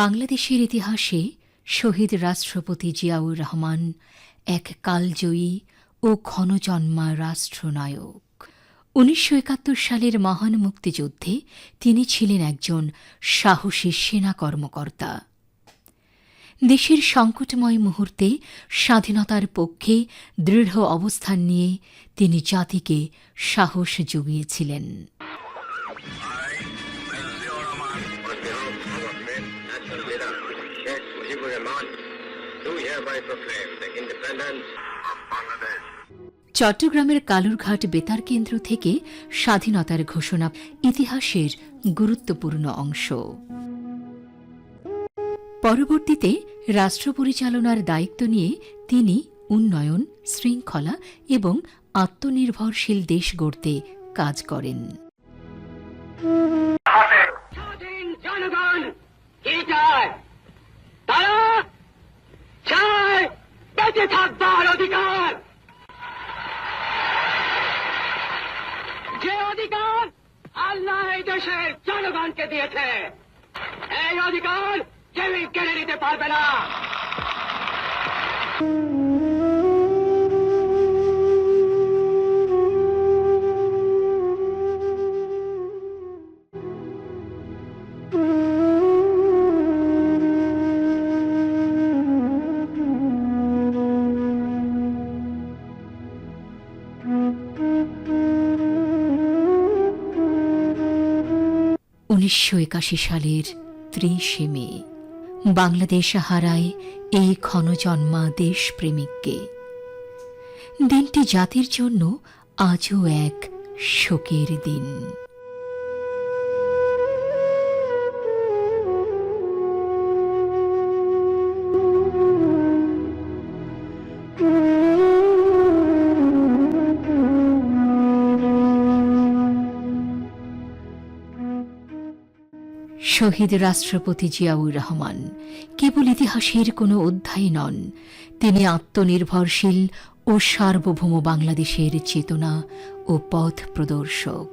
বাংলাদেশের ইতিহাসে শহীদ রাষ্ট্রপতি জিয়াউর রহমান এক কালজয়ী ও ক্ষণজন্মা রাষ্ট্রনায়ক। ১৯৭১ সালের মহান মুক্তিযুদ্ধে তিনি ছিলেন একজন সাহসী সেনা কর্মকর্তা। দেশের সংকটময় মুহূর্তে স্বাধীনতার পক্ষে দৃঢ় অবস্থান নিয়ে তিনি জাতিকে সাহস জুগিয়েছিলেন। চট্টগ্রামের কালুরঘাট বেতার কেন্দ্র থেকে স্বাধীনতার ঘোষণা ইতিহাসের গুরুত্বপূর্ণ অংশ। পরবর্তীতে রাষ্ট্র পরিচালনার দায়িত্ব নিয়ে তিনি উন্নয়ন, শৃঙ্খলা এবং আত্মনির্ভরশীল দেশ গড়তে কাজ করেন। স্বাধীন জনগণ কি চায়? তারা চায় বেঁচে থাকবার অধিকার। যে অধিকার আল্লাহ এই দেশের জনগণকে দিয়েছে, এই অধিকার কেউই কেড়ে নিতে পারবে না। সালের ৩০ মে বাংলাদেশ হারায় এই ক্ষণজন্মা দেশপ্রেমিককে। দিনটি জাতির জন্য আজও এক শোকের দিন। শহীদ রাষ্ট্রপতি জিয়াউর রহমান কেবল ইতিহাসের কোনো অধ্যায় নন, তিনি আত্মনির্ভরশীল ও সার্বভৌম বাংলাদেশের চেতনা ও পথ প্রদর্শক।